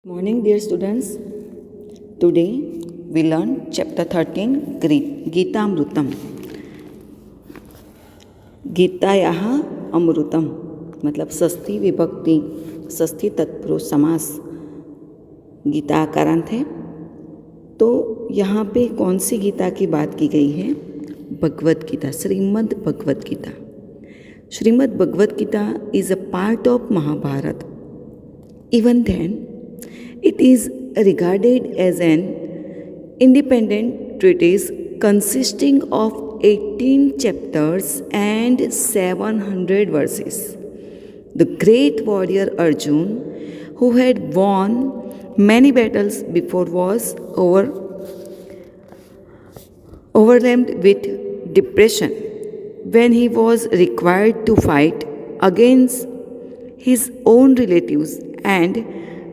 Morning, dear students. Today we learn chapter 13, Gita Amrutam. गीतायाः अमृतम मतलब षष्ठी विभक्ति, षष्ठी तत्पुरुष समास गीता आकारांत है। तो यहाँ पे कौन सी गीता की बात की गई है? Bhagavad Gita, Shrimad Bhagavad Gita. Shrimad Bhagavad Gita is a part of Mahabharata. Even then, it is regarded as an independent treatise consisting of 18 chapters and 700 verses. The great warrior Arjun, who had won many battles before, was overwhelmed with depression when he was required to fight against his own relatives and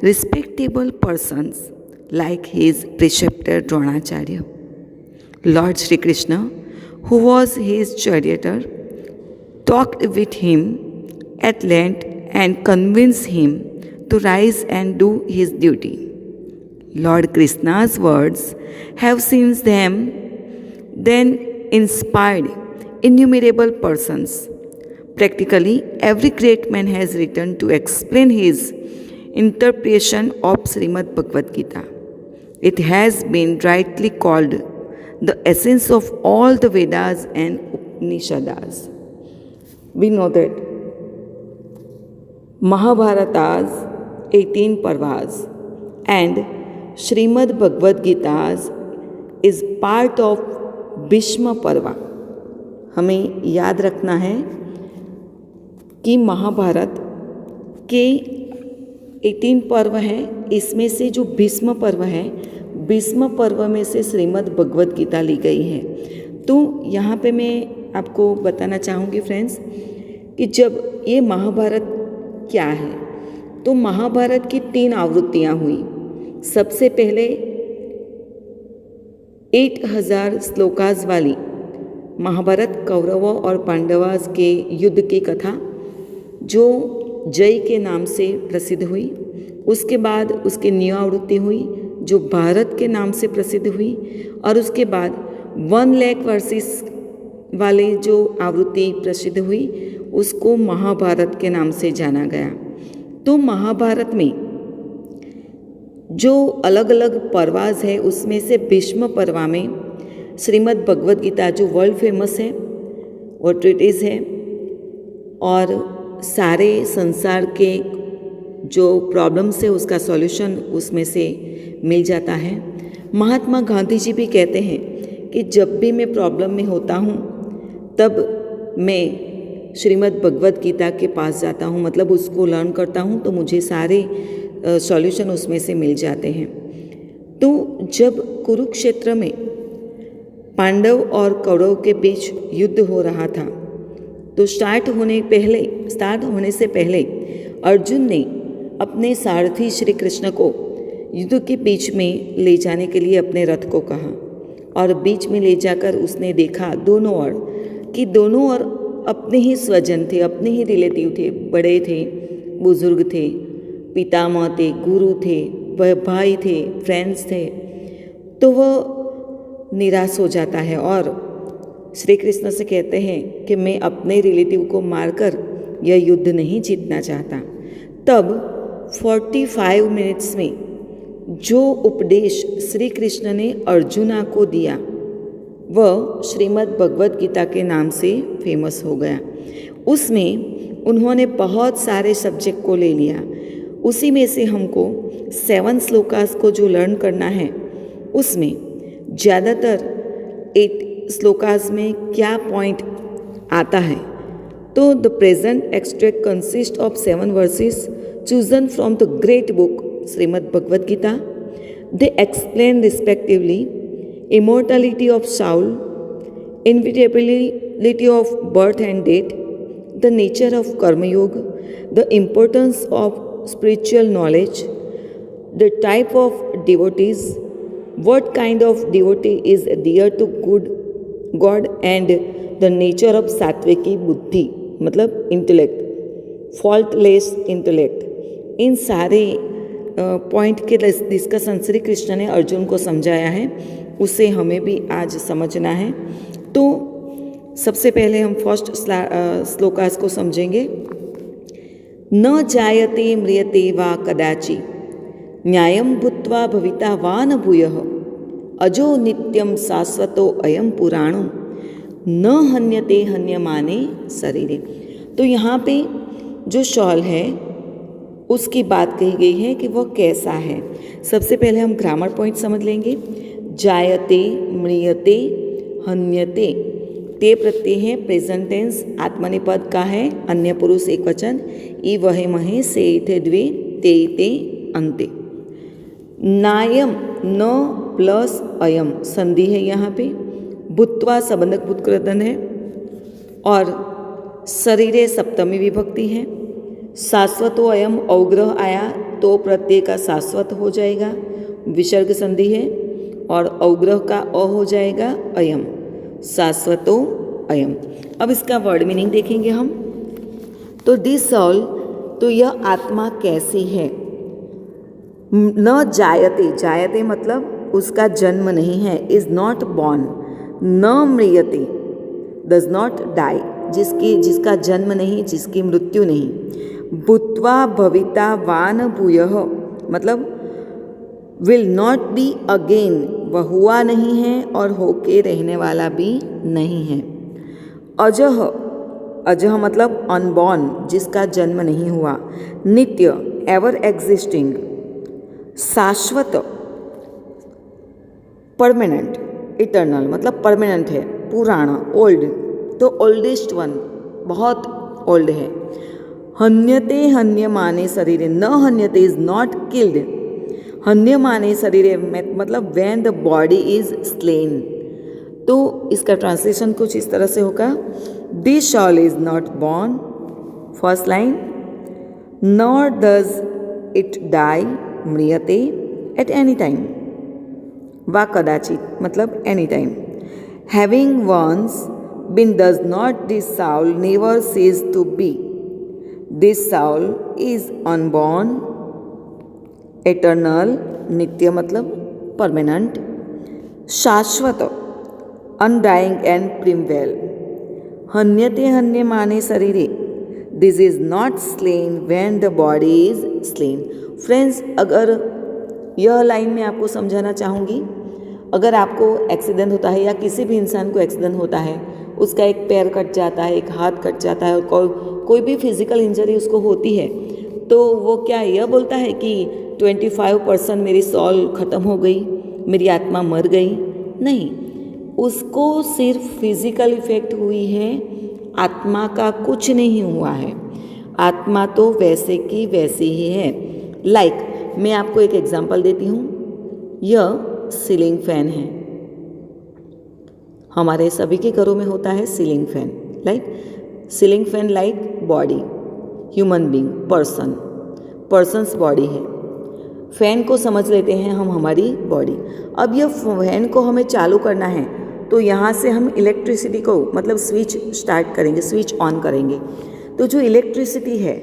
respectable persons like his preceptor Dronacharya. Lord Sri Krishna, who was his charioteer, talked with him at length and convinced him to rise and do his duty. Lord Krishna's words have since then inspired innumerable persons. Practically every great man has written to explain his interpretation of Srimad Bhagavad Gita. It has been rightly called the essence of all the Vedas and Upanishads. We know that Mahabharata has 18 parvas and Srimad Bhagavad Gita is part of Bhishma Parva. हमें याद रखना है कि महाभारत के 18 पर्व हैं, इसमें से जो भीष्म पर्व है, भीष्म पर्व में से श्रीमद् भगवद गीता ली गई है। तो यहाँ पे मैं आपको बताना चाहूँगी फ्रेंड्स कि जब ये महाभारत क्या है, तो महाभारत की 3 आवृत्तियाँ हुई। सबसे पहले 8000 श्लोकास वाली महाभारत कौरवों और पांडवास के युद्ध की कथा जो जय के नाम से प्रसिद्ध हुई। उसके बाद उसकी न्यू आवृत्ति हुई जो भारत के नाम से प्रसिद्ध हुई, और उसके बाद 1 लाख वर्सेस वाले जो आवृत्ति प्रसिद्ध हुई उसको महाभारत के नाम से जाना गया। तो महाभारत में जो अलग अलग पर्वाज है उसमें से भीष्म पर्वा में श्रीमद् भगवद गीता जो वर्ल्ड फेमस है वो ट्रीटिस है, और सारे संसार के जो प्रॉब्लम्स है उसका सॉल्यूशन उसमें से मिल जाता है। महात्मा गांधी जी भी कहते हैं कि जब भी मैं प्रॉब्लम में होता हूँ तब मैं श्रीमद् भगवद गीता के पास जाता हूँ, मतलब उसको लर्न करता हूँ तो मुझे सारे सॉल्यूशन उसमें से मिल जाते हैं। तो जब कुरुक्षेत्र में पांडव और कौरव के बीच युद्ध हो रहा था तो स्टार्ट होने से पहले अर्जुन ने अपने सारथी श्री कृष्ण को युद्ध के बीच में ले जाने के लिए अपने रथ को कहा, और बीच में ले जाकर उसने देखा दोनों ओर अपने ही स्वजन थे, अपने ही रिलेटिव थे, बड़े थे, बुजुर्ग थे, पितामह थे, गुरु थे, भाई थे, फ्रेंड्स थे। तो वह निराश हो जाता है और श्री कृष्ण से कहते हैं कि मैं अपने रिलेटिव को मारकर यह युद्ध नहीं जीतना चाहता। तब 45 मिनट्स में जो उपदेश श्री कृष्ण ने अर्जुना को दिया वह श्रीमद् भगवद गीता के नाम से फेमस हो गया। उसमें उन्होंने बहुत सारे सब्जेक्ट को ले लिया। उसी में से हमको 7 श्लोकास को जो लर्न करना है उसमें ज़्यादातर 8 श्लोकास में क्या पॉइंट आता है। तो the present extract consist of 7 versus chosen from the great book Srimad Bhagavad Gita. They explain respectively immortality of soul, inevitability of birth and death, the nature of karma yoga, the importance of spiritual knowledge, the type of devotees, what kind of devotee is dear to God, and the nature of सात्विकी बुद्धि मतलब intellect, faultless intellect, इन सारे point के discussion Shri Krishna ने अर्जुन को समझाया है उसे हमें भी आज समझना है। तो सबसे पहले हम फर्स्ट श्लोकास को समझेंगे। न जायते म्रियते वा कदाचि न्यायं भूत्वा भविता वा न भूयः अजो नित्यं शाश्वतो अयं पुराणो न हन्यते हन्यमाने शरीरे। तो यहाँ पे जो शॉल है उसकी बात कही गई है कि वह कैसा है। सबसे पहले हम ग्रामर पॉइंट समझ लेंगे। जायते, म्रियते, हन्यते, ते प्रत्यय है प्रेजेंट टेंस, आत्मनेपद का है, अन्य पुरुष एक वचन, ई वहे महे से थे द्वे ते अंते। नायम न प्लस अयम संधि है यहाँ पे, भूत्वा संबंधक भूतक्रदन है और शरीरे सप्तमी विभक्ति है। शाश्वतो अयम अवग्रह आया तो प्रत्यय का शाश्वत हो जाएगा, विसर्ग संधि है और अवग्रह का अ हो जाएगा अयम, शाश्वतो अयम। अब इसका वर्ड मीनिंग देखेंगे हम। तो दिस सोल, तो यह आत्मा कैसी है। न जायते, जायते मतलब उसका जन्म नहीं है, इज नॉट बॉर्न। न म्रियते, डज नॉट डाई, जिसका जन्म नहीं, जिसकी मृत्यु नहीं। भूत्वा भविता वान भूयः मतलब विल नॉट बी अगेन, वह हुआ नहीं है और होके रहने वाला भी नहीं है। अजह, अजह मतलब अनबॉर्न, जिसका जन्म नहीं हुआ। नित्य, एवर एग्जिस्टिंग। शाश्वत, परमानेंट, इटर्नल मतलब परमानेंट है, पुराना, ओल्ड, तो ओल्डेस्ट वन, बहुत ओल्ड है। हन्यते हन्यमाने शरीरे, न हन्यते इज नॉट किल्ड, हन्यमाने शरीरे मतलब when the body is slain. तो इसका ट्रांसलेशन कुछ इस तरह से होगा। This soul is not born, first line, nor does it die, म्रियते, एट एनी टाइम, वा कदाचित मतलब any time. Having once been does not, this soul never cease to be, this soul is unborn, eternal, नित्य मतलब permanent, शाश्वत, undying and प्रिमवेल। हन्यते हन्यमाने शरीरे, this is not slain when the body is slain. Friends, अगर यह line मैं आपको समझाना चाहूँगी, अगर आपको एक्सीडेंट होता है या किसी भी इंसान को एक्सीडेंट होता है, उसका एक पैर कट जाता है, एक हाथ कट जाता है और कोई भी फिजिकल इंजरी उसको होती है, तो वो क्या यह बोलता है कि 25% मेरी सॉल ख़त्म हो गई, मेरी आत्मा मर गई? नहीं, उसको सिर्फ फिजिकल इफेक्ट हुई है, आत्मा का कुछ नहीं हुआ है। आत्मा तो वैसे की वैसी ही है। मैं आपको एक एग्जांपल देती हूँ। यह सीलिंग फैन है, हमारे सभी के घरों में होता है ceiling fan. Ceiling fan like body, human being, persons body है। फैन को समझ लेते हैं हम हमारी बॉडी। अब यह फैन को हमें चालू करना है तो यहाँ से हम इलेक्ट्रिसिटी को मतलब स्विच स्टार्ट करेंगे, स्विच ऑन करेंगे। तो जो इलेक्ट्रिसिटी है,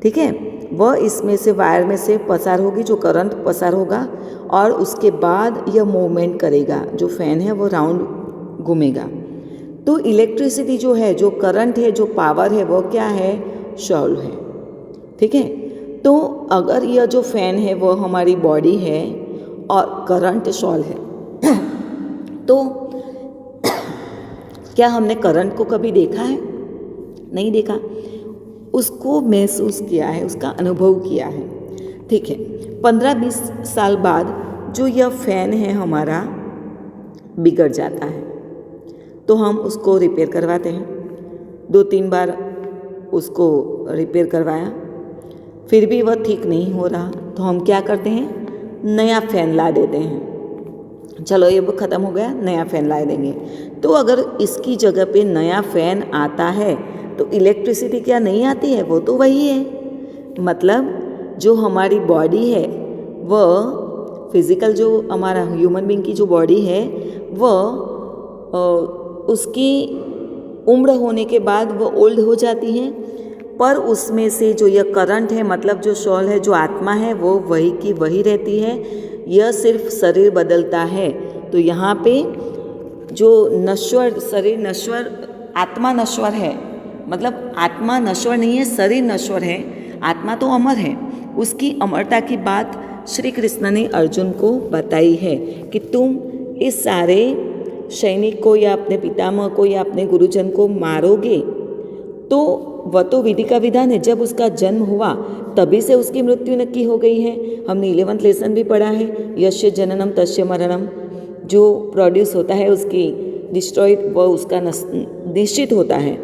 ठीक है, वह इसमें से वायर में से पसार होगी, जो करंट पसार होगा और उसके बाद यह मूवमेंट करेगा। जो फैन है वो राउंड घूमेगा। तो इलेक्ट्रिसिटी जो है, जो करंट है, जो पावर है, वो क्या है? शॉल है। ठीक है, तो अगर यह जो फैन है वो हमारी बॉडी है और करंट शॉल है, तो क्या हमने करंट को कभी देखा है? नहीं देखा, उसको महसूस किया है, उसका अनुभव किया है। ठीक है, 15-20 साल बाद जो यह फैन है हमारा बिगड़ जाता है, तो हम उसको रिपेयर करवाते हैं। 2-3 बार उसको रिपेयर करवाया, फिर भी वह ठीक नहीं हो रहा, तो हम क्या करते हैं? नया फ़ैन ला देते हैं। चलो ये ख़त्म हो गया, नया फ़ैन ला देंगे। तो अगर इसकी जगह पे नया फ़ैन आता है तो इलेक्ट्रिसिटी क्या नहीं आती है? वो तो वही है। मतलब जो हमारी बॉडी है, वह फिज़िकल, जो हमारा ह्यूमन बीइंग की जो बॉडी है, वह उसकी उम्र होने के बाद वह ओल्ड हो जाती है। पर उसमें से जो यह करंट है, मतलब जो सोल है, जो आत्मा है, वो वही की वही रहती है। यह सिर्फ शरीर बदलता है। तो यहाँ पे जो नश्वर शरीर नश्वर, आत्मा नश्वर है, मतलब आत्मा नश्वर नहीं है, शरीर नश्वर है, आत्मा तो अमर है। उसकी अमरता की बात श्री कृष्ण ने अर्जुन को बताई है कि तुम इस सारे सैनिक को या अपने पितामह को या अपने गुरुजन को मारोगे तो वह तो विधि का विधान है। जब उसका जन्म हुआ तभी से उसकी मृत्यु नक्की हो गई है। हमने 11th लेसन भी पढ़ा है, यस्य जननम तस्य मरणम। जो प्रोड्यूस होता है उसकी डिस्ट्रॉयड, वह उसका निश्चित होता है।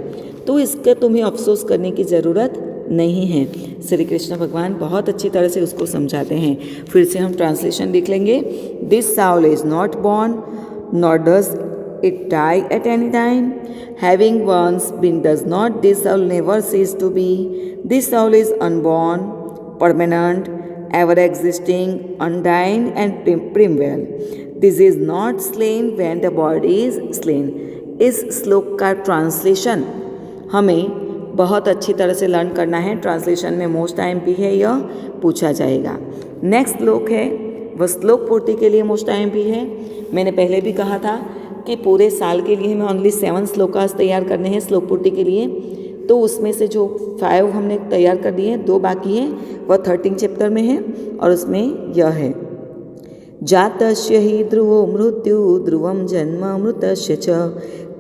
तो इसका तुम्हें अफसोस करने की ज़रूरत नहीं है। श्री कृष्ण भगवान बहुत अच्छी तरह से उसको समझाते हैं। फिर से हम ट्रांसलेशन लिख लेंगे। This soul is not born nor does it die at any time. Having once been does not, this soul never cease to be. This soul is unborn, permanent, ever existing, undying and primeval. This is not slain when the body is slain. इस श्लोक का translation हमें बहुत अच्छी तरह से learn करना है। ट्रांसलेशन में मोस्ट टाइम भी है, यह पूछा जाएगा। नेक्स्ट श्लोक है वह श्लोक पूर्ति के लिए मोस्ट टाइम भी है। मैंने पहले भी कहा था कि पूरे साल के लिए हमें ओनली 7 श्लोकास तैयार करने हैं श्लोक पूर्ति के लिए। तो उसमें से जो 5 हमने तैयार कर दिए हैं, 2 बाकी हैं, वह 13 चैप्टर में है और उसमें यह है जातस्य हि ध्रुवो मृत्यु ध्रुवम जन्म मृतस्य च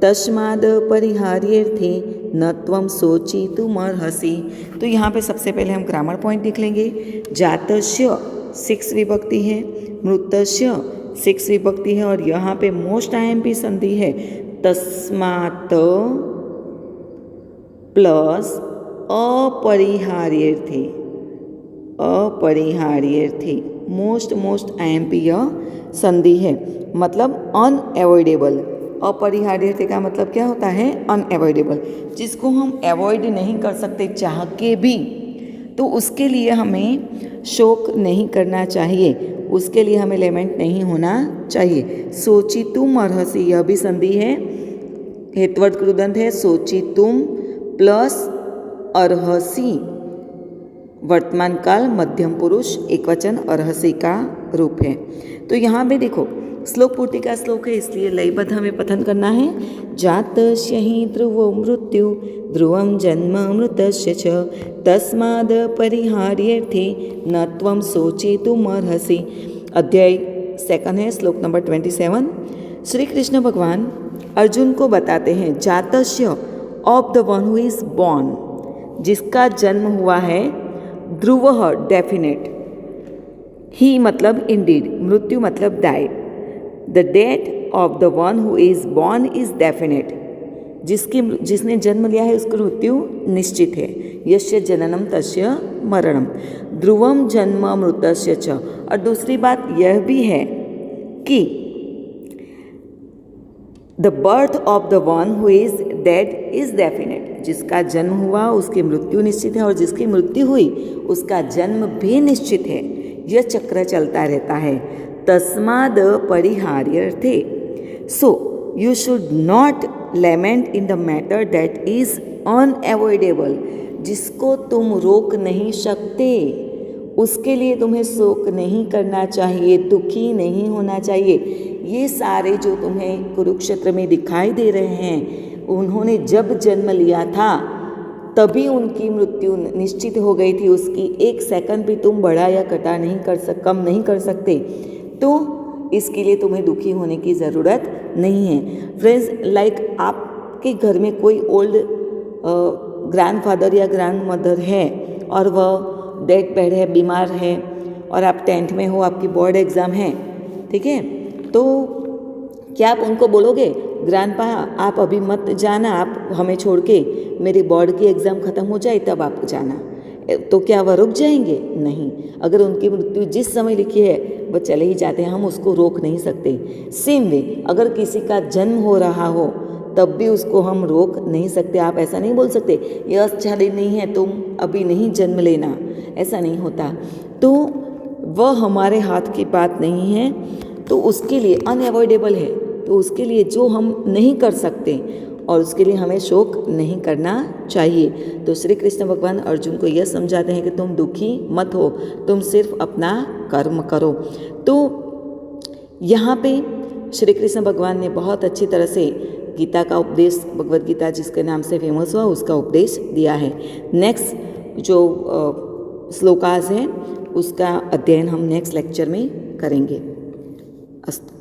तस्माद् परिहार्यर्थे न त्वं शोचितुमर्हसि। तो यहाँ पे सबसे पहले हम ग्रामर पॉइंट देख लेंगे। जातस्य 6 विभक्ति है, मृतस्य 6 विभक्ति है और यहाँ पे मोस्ट IMP संधि है तस्मात् प्लस अपरिहार्यर्थे। अपरिहार्यर्थे मोस्ट IMP यह संधि है, मतलब अनएवॉइडेबल। अपरिहार्यर्थे का मतलब क्या होता है? अनएवॉइडेबल, जिसको हम अवॉइड नहीं कर सकते चाह के भी। तो उसके लिए हमें शोक नहीं करना चाहिए, उसके लिए हमें लेमेंट नहीं होना चाहिए। सोचितुम अर्हसि यह भी संधि है, हेतुवर्त कृदंत है। सोचितुम प्लस अर्हसि वर्तमान काल मध्यम पुरुष एकवचन अर्हसि का रूप है। तो यहाँ पे देखो श्लोक पूर्ति का श्लोक है, इसलिए लयबद्ध हमें पठन करना है। जातस्य हि ध्रुवो मृत्यु ध्रुवं जन्म मृतस्य च तस्माद् परिहार्यर्थे न त्वं शोचितुमर्हसि। अध्याय 2 है, श्लोक नंबर 27। श्री कृष्ण भगवान अर्जुन को बताते हैं जातस्य of the one who is born, जिसका जन्म हुआ है, ध्रुवः डेफिनेट, ही मतलब इंडीड, मृत्यु मतलब died. The death of the one who is born is definite, जिसने जन्म लिया है उसकी मृत्यु निश्चित है। यस्य जननम तस्य मरणम, ध्रुवम जन्म मृतस्य च। और दूसरी बात यह भी है कि the birth of the one who is dead is definite, जिसका जन्म हुआ उसकी मृत्यु निश्चित है और जिसकी मृत्यु हुई उसका जन्म भी निश्चित है। यह चक्र चलता रहता है। तस्माद् परिहार्यर्थे, so you should not lament in the matter that is unavoidable, जिसको तुम रोक नहीं सकते उसके लिए तुम्हें शोक नहीं करना चाहिए, दुखी नहीं होना चाहिए। ये सारे जो तुम्हें कुरुक्षेत्र में दिखाई दे रहे हैं, उन्होंने जब जन्म लिया था तभी उनकी मृत्यु निश्चित हो गई थी। उसकी 1 सेकंड भी तुम बढ़ा या कटा नहीं कम नहीं कर सकते। तो इसके लिए तुम्हें दुखी होने की ज़रूरत नहीं है। फ्रेंड्स, लाइक आपके घर में कोई ओल्ड ग्रैंडफादर या ग्रैंडमदर है और वह डेड बेड है, बीमार है, और आप 10th में हो, आपकी बोर्ड एग्ज़ाम है, ठीक है, तो क्या आप उनको बोलोगे ग्रैंडपा आप अभी मत जाना, आप हमें छोड़ के, मेरी बोर्ड की एग्ज़ाम ख़त्म हो जाए तब आप जाना? तो क्या वह रुक जाएंगे? नहीं। अगर उनकी मृत्यु जिस समय लिखी है वह चले ही जाते हैं, हम उसको रोक नहीं सकते। सेम वे, अगर किसी का जन्म हो रहा हो तब भी उसको हम रोक नहीं सकते। आप ऐसा नहीं बोल सकते ये अच्छा दिन नहीं है, तुम अभी नहीं जन्म लेना, ऐसा नहीं होता। तो वह हमारे हाथ की बात नहीं है, तो उसके लिए अनएवॉइडेबल है। तो उसके लिए जो हम नहीं कर सकते और उसके लिए हमें शोक नहीं करना चाहिए। तो श्री कृष्ण भगवान अर्जुन को यह समझाते हैं कि तुम दुखी मत हो, तुम सिर्फ अपना कर्म करो। तो यहाँ पे श्री कृष्ण भगवान ने बहुत अच्छी तरह से गीता का उपदेश, भगवद गीता जिसके नाम से फेमस हुआ, उसका उपदेश दिया है। नेक्स्ट जो श्लोकास है उसका अध्ययन हम नेक्स्ट लेक्चर में करेंगे। अस्तु।